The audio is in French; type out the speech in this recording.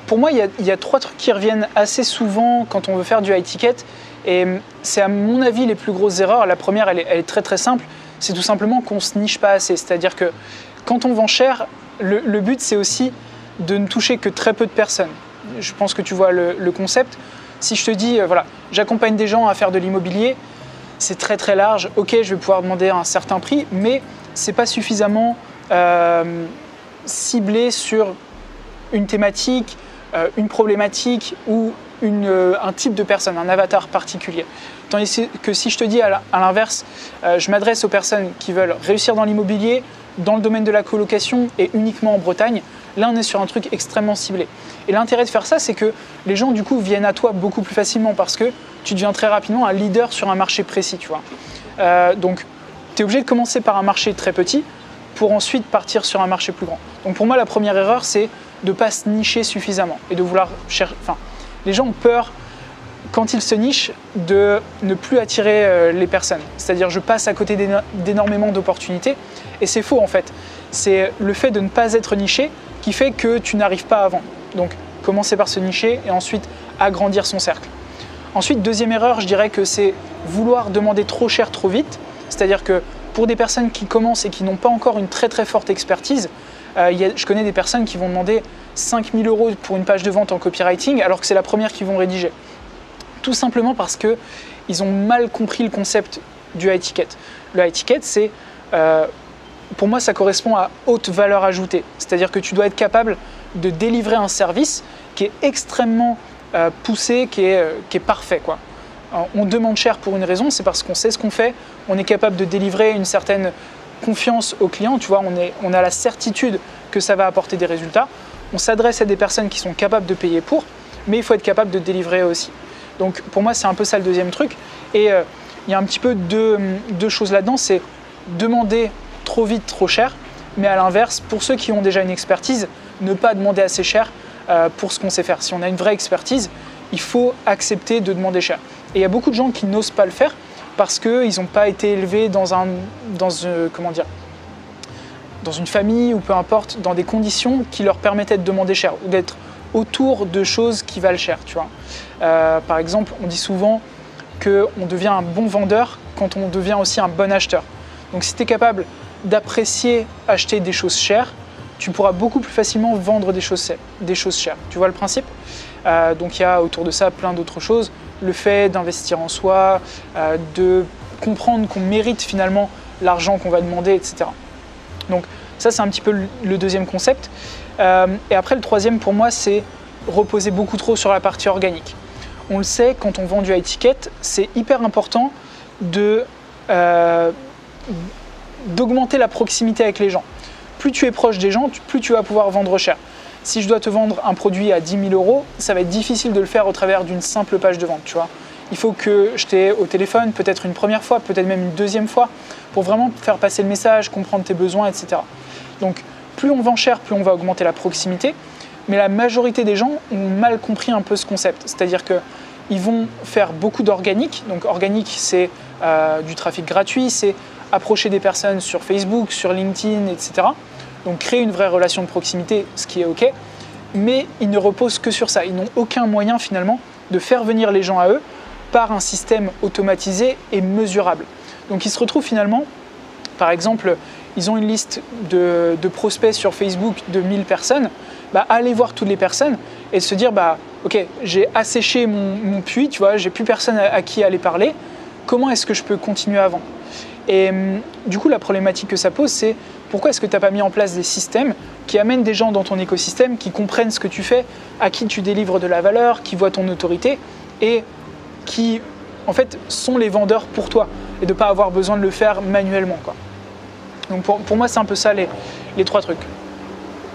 Pour moi, il y a trois trucs qui reviennent assez souvent quand on veut faire du high ticket. Et c'est à mon avis les plus grosses erreurs. La première, elle est très très simple. C'est tout simplement qu'on ne se niche pas assez. C'est-à-dire que quand on vend cher, le but c'est aussi de ne toucher que très peu de personnes. Je pense que tu vois le concept. Si je te dis, voilà, j'accompagne des gens à faire de l'immobilier, c'est très très large. Ok, je vais pouvoir demander un certain prix, mais c'est pas suffisamment ciblé sur une thématique, une problématique ou un type de personne, un avatar particulier. Tandis que si je te dis à l'inverse, je m'adresse aux personnes qui veulent réussir dans l'immobilier, dans le domaine de la colocation et uniquement en Bretagne, là on est sur un truc extrêmement ciblé. Et l'intérêt de faire ça, c'est que les gens du coup viennent à toi beaucoup plus facilement parce que tu deviens très rapidement un leader sur un marché précis, tu vois. Donc tu es obligé de commencer par un marché très petit pour ensuite partir sur un marché plus grand. Donc pour moi, la première erreur, c'est de ne pas se nicher suffisamment et de vouloir chercher. Enfin, les gens ont peur, quand ils se nichent, de ne plus attirer les personnes. C'est-à-dire, je passe à côté d'énormément d'opportunités et c'est faux en fait. C'est le fait de ne pas être niché qui fait que tu n'arrives pas à vendre. Donc, commencer par se nicher et ensuite agrandir son cercle. Ensuite, deuxième erreur, je dirais que c'est vouloir demander trop cher trop vite. C'est-à-dire que pour des personnes qui commencent et qui n'ont pas encore une très très forte expertise, je connais des personnes qui vont demander 5 000 € pour une page de vente en copywriting alors que c'est la première qu'ils vont rédiger. Tout simplement parce qu'ils ont mal compris le concept du high ticket. Le high ticket, c'est, pour moi, ça correspond à haute valeur ajoutée. C'est-à-dire que tu dois être capable de délivrer un service qui est extrêmement poussé, qui est parfait, quoi. On demande cher pour une raison, c'est parce qu'on sait ce qu'on fait, on est capable de délivrer une certaine confiance au client, tu vois, on a la certitude que ça va apporter des résultats. On s'adresse à des personnes qui sont capables de payer pour, mais il faut être capable de délivrer aussi. Donc pour moi, c'est un peu ça le deuxième truc. Et il y a un petit peu deux choses là-dedans, c'est demander trop vite, trop cher, mais à l'inverse, pour ceux qui ont déjà une expertise, ne pas demander assez cher pour ce qu'on sait faire. Si on a une vraie expertise, il faut accepter de demander cher. Et il y a beaucoup de gens qui n'osent pas le faire parce qu'ils n'ont pas été élevés dans une famille ou peu importe, dans des conditions qui leur permettaient de demander cher ou d'être autour de choses qui valent cher. Tu vois. Par exemple, on dit souvent qu'on devient un bon vendeur quand on devient aussi un bon acheteur. Donc si tu es capable d'apprécier acheter des choses chères, tu pourras beaucoup plus facilement vendre des choses chères. Tu vois le principe ? Donc il y a autour de ça plein d'autres choses. Le fait d'investir en soi, de comprendre qu'on mérite finalement l'argent qu'on va demander, etc. Donc ça, c'est un petit peu le deuxième concept. Et après, le troisième pour moi, c'est reposer beaucoup trop sur la partie organique. On le sait, quand on vend du high ticket, c'est hyper important d'augmenter la proximité avec les gens. Plus tu es proche des gens, plus tu vas pouvoir vendre cher. Si je dois te vendre un produit à 10 000 €, ça va être difficile de le faire au travers d'une simple page de vente, tu vois. Il faut que je t'ai au téléphone, peut-être une première fois, peut-être même une deuxième fois, pour vraiment faire passer le message, comprendre tes besoins, etc. Donc, plus on vend cher, plus on va augmenter la proximité. Mais la majorité des gens ont mal compris un peu ce concept. C'est-à-dire qu'ils vont faire beaucoup d'organique. Donc, organique, c'est du trafic gratuit, c'est approcher des personnes sur Facebook, sur LinkedIn, etc. Donc créer une vraie relation de proximité, ce qui est OK, mais ils ne reposent que sur ça. Ils n'ont aucun moyen finalement de faire venir les gens à eux par un système automatisé et mesurable. Donc ils se retrouvent finalement, par exemple, ils ont une liste de prospects sur Facebook de 1000 personnes, aller voir toutes les personnes et se dire OK, j'ai asséché mon puits, tu vois, j'ai plus personne à qui aller parler, comment est-ce que je peux continuer à vendre ? Et du coup, la problématique que ça pose, c'est pourquoi est-ce que tu n'as pas mis en place des systèmes qui amènent des gens dans ton écosystème, qui comprennent ce que tu fais, à qui tu délivres de la valeur, qui voient ton autorité et qui, en fait, sont les vendeurs pour toi et de ne pas avoir besoin de le faire manuellement, quoi. Donc pour moi, c'est un peu ça les trois trucs.